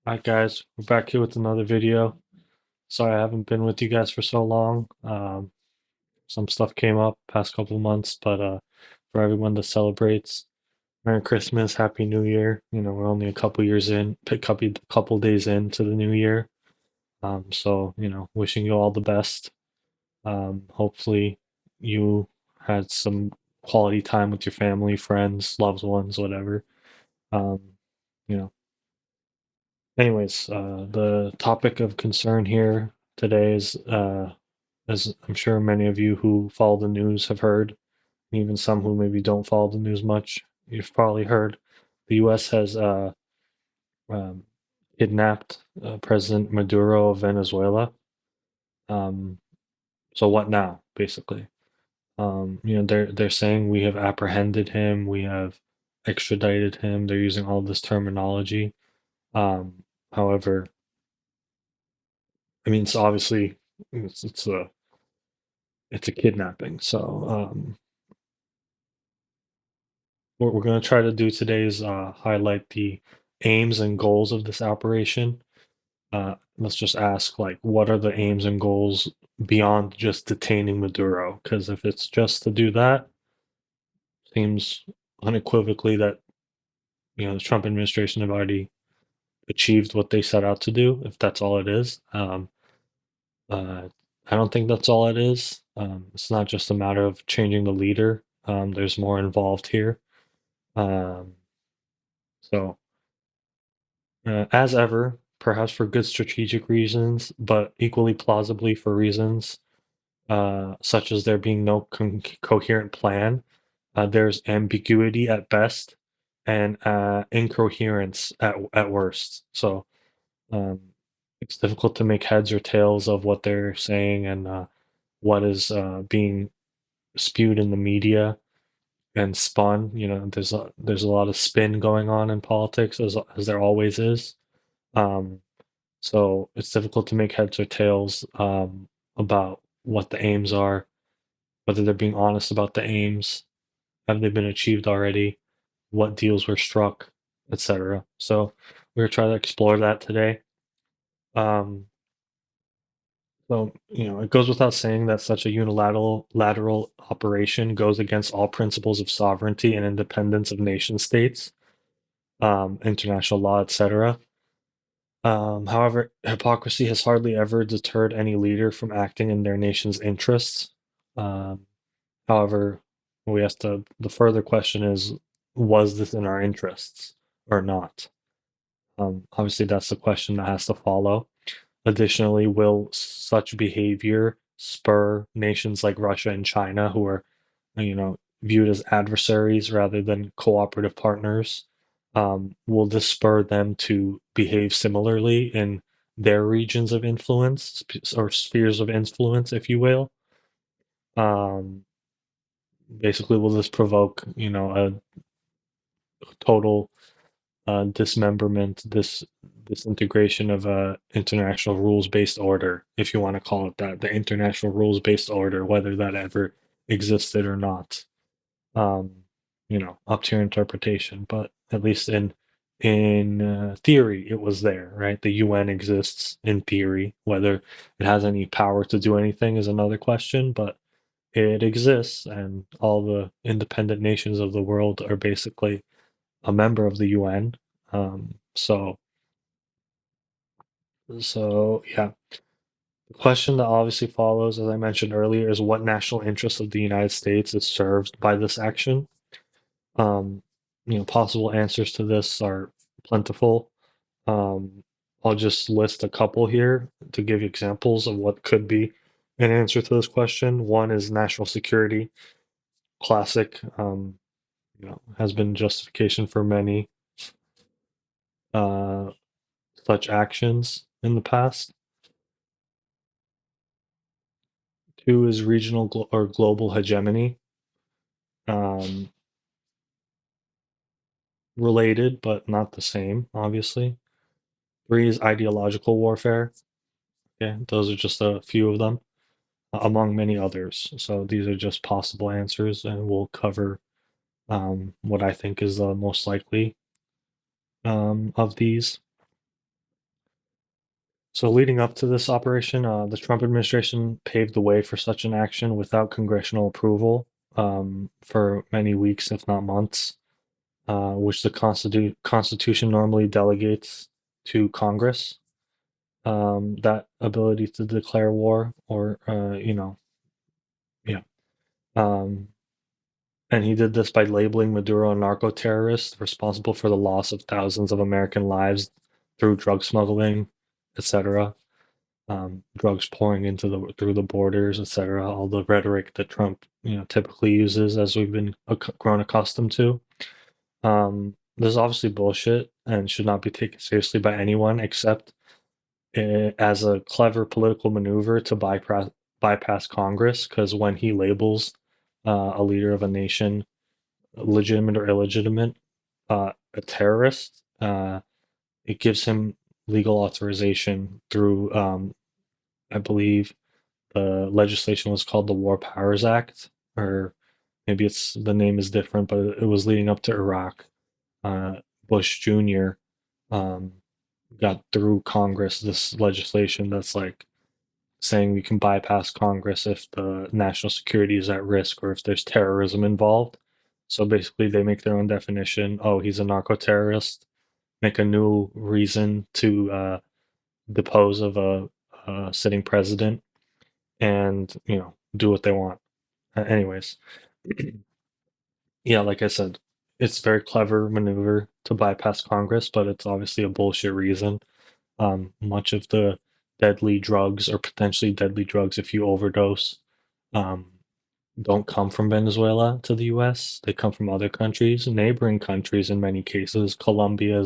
Hi guys, we're back here with another video. Sorry I haven't been with you guys for so long. Some stuff came up past couple months, but for everyone that celebrates, Merry Christmas, Happy New Year. We're only a couple years in, couple days into the new year. So wishing you all the best. Hopefully you had some quality time with your family, friends, loved ones, whatever. Um, you know. Anyways, the topic of concern here today is, as I'm sure many of you who follow the news have heard, and even some who maybe don't follow the news much, you've probably heard, the U.S. has um, kidnapped President Maduro of Venezuela. Um, so what now, basically? They're saying we have apprehended him, we have extradited him. They're using all this terminology. However, I mean, it's obviously it's a kidnapping. So what we're going to try to do today is highlight the aims and goals of this operation. Let's just ask, like, what are the aims and goals beyond just detaining Maduro? Because if it's just to do that, seems unequivocally that the Trump administration have already achieved what they set out to do. If that's all it is. Uh, I don't think that's all it is. It's not just a matter of changing the leader. There's more involved here. Um, so, as ever, perhaps for good strategic reasons, but equally plausibly for reasons such as there being no coherent plan, there's ambiguity at best and incoherence at worst. So, um, it's difficult to make heads or tails of what they're saying and what is being spewed in the media and spun. There's a lot of spin going on in politics, as there always is. Um, so it's difficult to make heads or tails about what the aims are, whether they're being honest about the aims, have they been achieved already, what deals were struck, etc. So we're gonna try to explore that today. Um, it goes without saying that such a unilateral lateral operation goes against all principles of sovereignty and independence of nation states, international law, etc. However, hypocrisy has hardly ever deterred any leader from acting in their nation's interests. Um, However, the further question is, was this in our interests or not? Obviously, that's the question that has to follow. Additionally, will such behavior spur nations like Russia and China, who are, viewed as adversaries rather than cooperative partners? Will this spur them to behave similarly in their regions of influence or spheres of influence, if you will? Um, Basically, will this provoke, a total dismemberment, disintegration of a international rules-based order, if you want to call it that, the international rules-based order, whether that ever existed or not. Um, up to your interpretation, but at least in theory, it was there, right? The UN exists in theory. Whether it has any power to do anything is another question, but it exists, and all the independent nations of the world are basically a member of the UN. So yeah, the question that obviously follows, as I mentioned earlier, is what national interest of the United States is served by this action? Um, Possible answers to this are plentiful. Um, I'll just list a couple here to give you examples of what could be an answer to this question. One is national security, classic, has been justification for many uh, such actions in the past. Two is regional or global hegemony, um, related but not the same, obviously. Three is ideological warfare. Okay, those are just a few of them, among many others. So these are just possible answers, and we'll cover what I think is the most likely of these. So leading up to this operation, the Trump administration paved the way for such an action without congressional approval for many weeks, if not months, which the Constitution normally delegates to Congress. That ability to declare war, or yeah. Um, and he did this by labeling Maduro a narco terrorist responsible for the loss of thousands of American lives through drug smuggling, etc. Drugs pouring into the through the borders, etc. All the rhetoric that Trump, typically uses, as we've been grown accustomed to. This is obviously bullshit and should not be taken seriously by anyone except as a clever political maneuver to bypass Congress. Because when he labels a leader of a nation, legitimate or illegitimate, a terrorist, it gives him legal authorization through, I believe, the legislation was called the War Powers Act, or maybe it's the name is different, but it was leading up to Iraq. Bush Jr. Um, got through Congress this legislation that's like saying we can bypass Congress if the national security is at risk or if there's terrorism involved. So basically, they make their own definition. Oh, he's a narco terrorist. Make a new reason to depose of a sitting president, and do what they want. Anyways, yeah, like I said, it's a very clever maneuver to bypass Congress, but it's obviously a bullshit reason. Much of the deadly drugs or potentially deadly drugs, if you overdose, um, don't come from Venezuela to the US. They come from other countries, neighboring countries in many cases. Colombia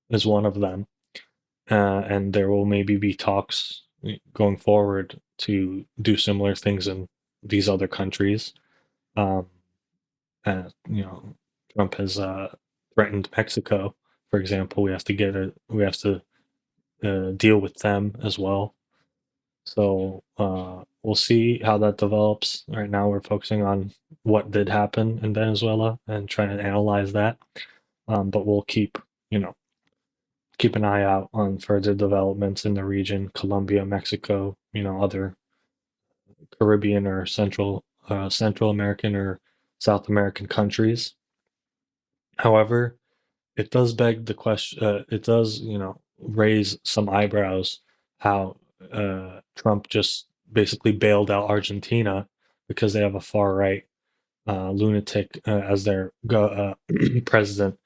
is one of them. And there will maybe be talks going forward to do similar things in these other countries. Um, Trump has threatened Mexico, for example. We have to deal with them as well. So we'll see how that develops. Right now, we're focusing on what did happen in Venezuela and trying to analyze that. But we'll you know, keep an eye out on further developments in the region, Colombia, Mexico, other Caribbean or Central American or South American countries. However, it does beg the question. It does, raise some eyebrows how Trump just basically bailed out Argentina because they have a far right lunatic as their president,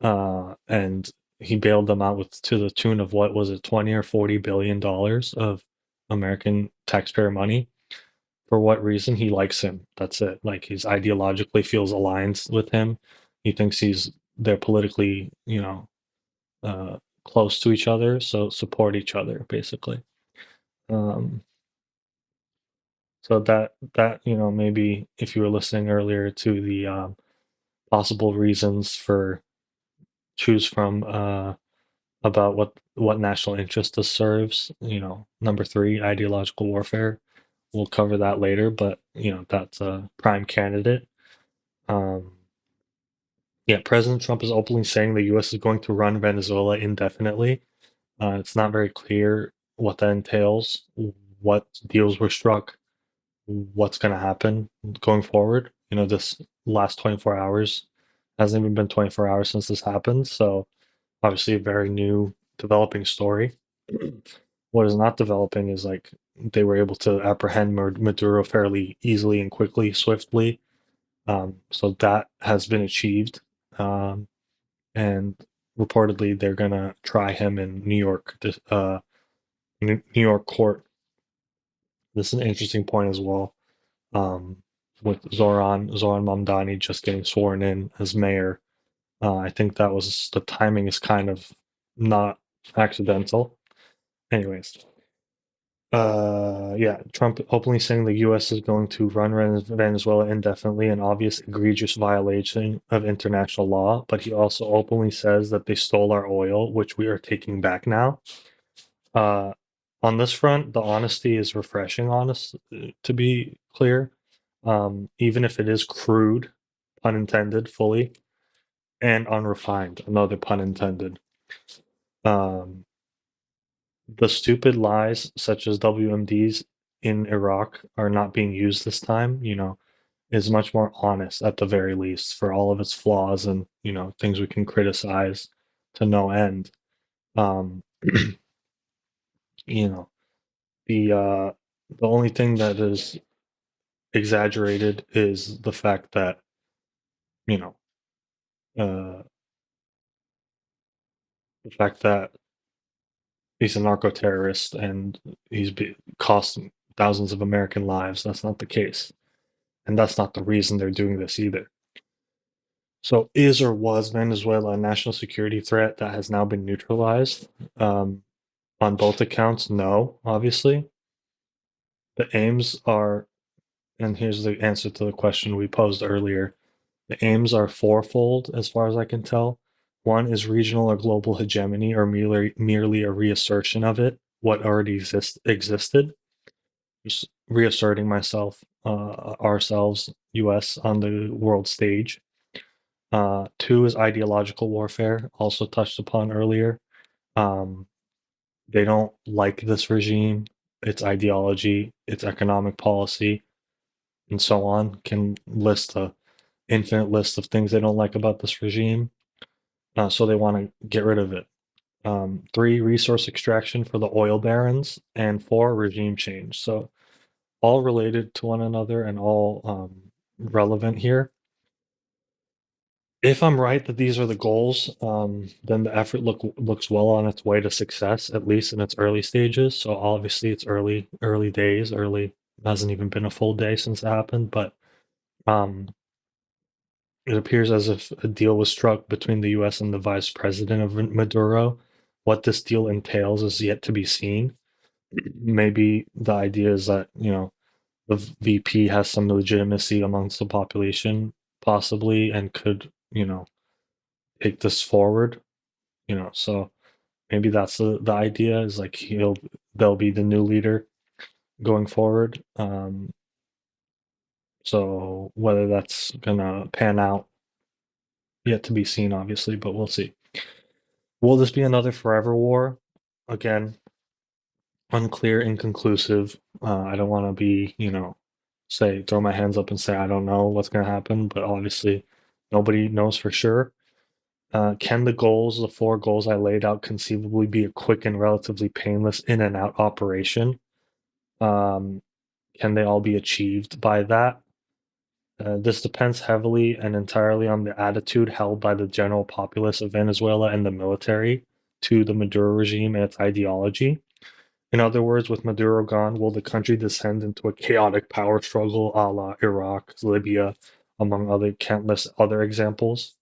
and he bailed them out with to the tune of what was it, 20 or 40 billion dollars of American taxpayer money. For what reason? He likes him. That's it. Like he's ideologically feels aligned with him. He thinks they're politically, uh, close to each other, so support each other basically. Um, so that maybe if you were listening earlier to the possible reasons for choose from about what national interest this serves, number three, ideological warfare. We'll cover that later, but that's a prime candidate. Um, yeah, President Trump is openly saying the U.S. is going to run Venezuela indefinitely. It's not very clear what that entails, what deals were struck, what's going to happen going forward. This last 24 hours hasn't even been 24 hours since this happened. So, obviously, a very new developing story. What is not developing is like they were able to apprehend Maduro fairly easily and quickly, swiftly. So, that has been achieved. Um, and reportedly, they're going to try him in New York, New York court. This is an interesting point as well. Um, with Zoran Mamdani just getting sworn in as mayor, I think that was the timing is kind of not accidental. Anyways, yeah, Trump openly saying the U.S. is going to run Venezuela indefinitely, an obvious egregious violation of international law. But he also openly says that they stole our oil, which we are taking back now. Uh, on this front, the honesty is refreshing, honest, to be clear. Even if it is crude, pun intended, fully, and unrefined, another pun intended. Um, the stupid lies such as WMDs in Iraq are not being used this time, is much more honest at the very least for all of its flaws and, things we can criticize to no end. Um, you know, the only thing that is exaggerated is the fact that, you know, uh, the fact that he's a narco terrorist and cost thousands of American lives. That's not the case. And that's not the reason they're doing this either. So, is or was Venezuela a national security threat that has now been neutralized? Um, on both accounts, no, obviously. The aims are, and here's the answer to the question we posed earlier, the aims are fourfold as far as I can tell. One is regional or global hegemony, or merely a reassertion of what already existed. Just reasserting ourselves, US, on the world stage. Two is ideological warfare, also touched upon earlier. Um, they don't like this regime, its ideology, its economic policy, and so on. Can list a infinite list of things they don't like about this regime. So they want to get rid of it. Three, resource extraction for the oil barons, and four, regime change. So all related to one another and all relevant here. If I'm right that these are the goals, then the effort looks well on its way to success, at least in its early stages. So obviously it's early days, hasn't even been a full day since it happened, but um, it appears as if a deal was struck between the US and the vice president of Maduro. What this deal entails is yet to be seen. Maybe the idea is that, the VP has some legitimacy amongst the population, possibly, and could, take this forward, so maybe that's the idea is like they'll be the new leader going forward. So whether that's gonna pan out, yet to be seen, obviously, but we'll see. Will this be another forever war? Again, unclear, inconclusive. I don't want to be, say, throw my hands up and say I don't know what's going to happen, but obviously nobody knows for sure. Can the four goals I laid out, conceivably be a quick and relatively painless in and out operation? Um, can they all be achieved by that? This depends heavily and entirely on the attitude held by the general populace of Venezuela and the military to the Maduro regime and its ideology. In other words, with Maduro gone, will the country descend into a chaotic power struggle a la Iraq, Libya, among other countless other examples?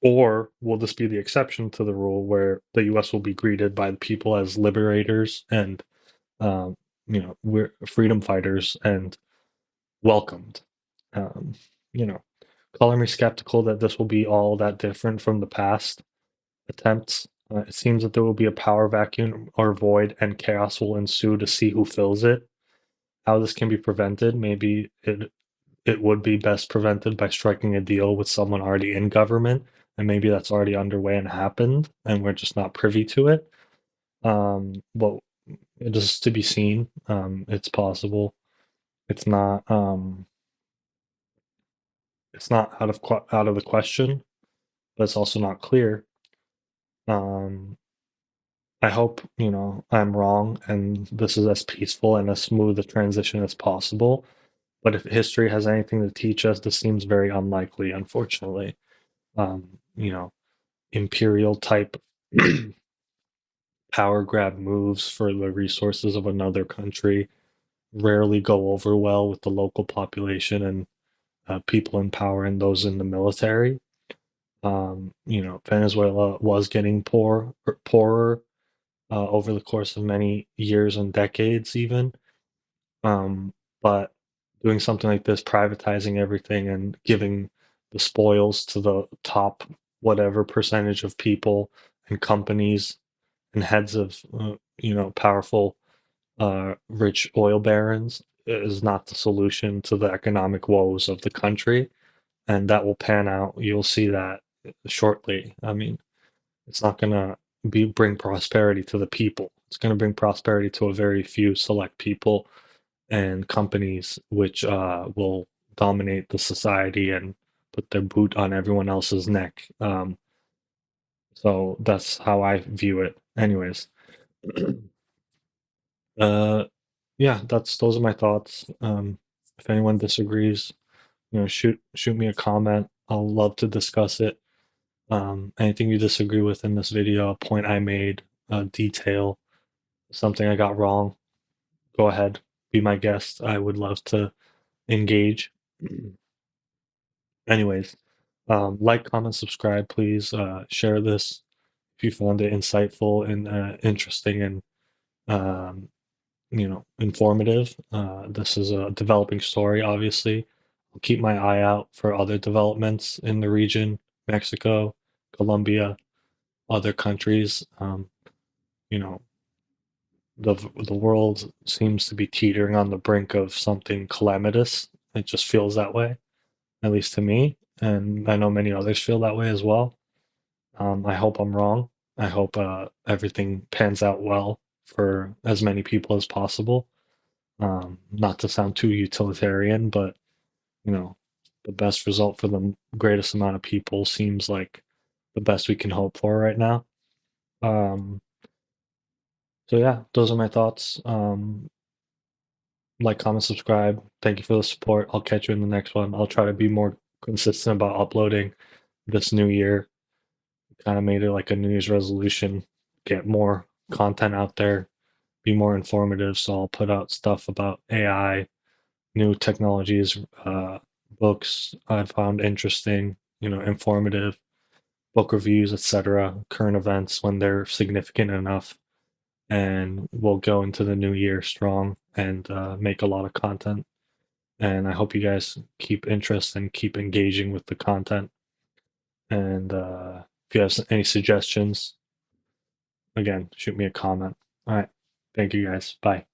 Or will this be the exception to the rule where the US will be greeted by the people as liberators and, um, we're freedom fighters and welcomed? Um, you know, color me skeptical that this will be all that different from the past attempts. It seems that there will be a power vacuum or void, and chaos will ensue to see who fills it. How this can be prevented? Maybe it would be best prevented by striking a deal with someone already in government, and maybe that's already underway and happened, and we're just not privy to it. But it is to be seen. It's possible. It's not. It's not out of the question, but it's also not clear. Um, I hope, I'm wrong and this is as peaceful and as smooth a transition as possible. But if history has anything to teach us, this seems very unlikely, unfortunately. Um, you know, imperial type power grab moves for the resources of another country rarely go over well with the local population and people in power and those in the military. Venezuela was getting poorer over the course of many years and decades, even. Um, but doing something like this, privatizing everything and giving the spoils to the top whatever percentage of people and companies and heads of powerful rich oil barons is not the solution to the economic woes of the country, and that will pan out. You'll see that shortly. I mean, it's not gonna bring prosperity to the people. It's going to bring prosperity to a very few select people and companies, which will dominate the society and put their boot on everyone else's neck. So that's how I view it. Anyways, uh, yeah, that's those are my thoughts. If anyone disagrees, shoot me a comment. I'll love to discuss it. Anything you disagree with in this video, a point I made, a detail, something I got wrong, go ahead, be my guest. I would love to engage. Anyways, like, comment, subscribe, please. Share this if you found it insightful and interesting and um, informative. This is a developing story, obviously. I'll keep my eye out for other developments in the region, Mexico, Colombia, other countries. You know, the world seems to be teetering on the brink of something calamitous. It just feels that way, at least to me, and I know many others feel that way as well. I hope I'm wrong. I hope everything pans out well for as many people as possible. Not to sound too utilitarian, but you know, the best result for the greatest amount of people seems like the best we can hope for right now. Um, so yeah, those are my thoughts. Like, comment, subscribe. Thank you for the support. I'll catch you in the next one. I'll try to be more consistent about uploading this new year. Kind of made it like a New Year's resolution, get more content out there, be more informative. So I'll put out stuff about AI, new technologies, books I found interesting, informative, book reviews, etc., current events when they're significant enough. And we'll go into the new year strong and make a lot of content. And I hope you guys keep interest and keep engaging with the content. And if you have any suggestions, again, shoot me a comment. All right. Thank you guys. Bye.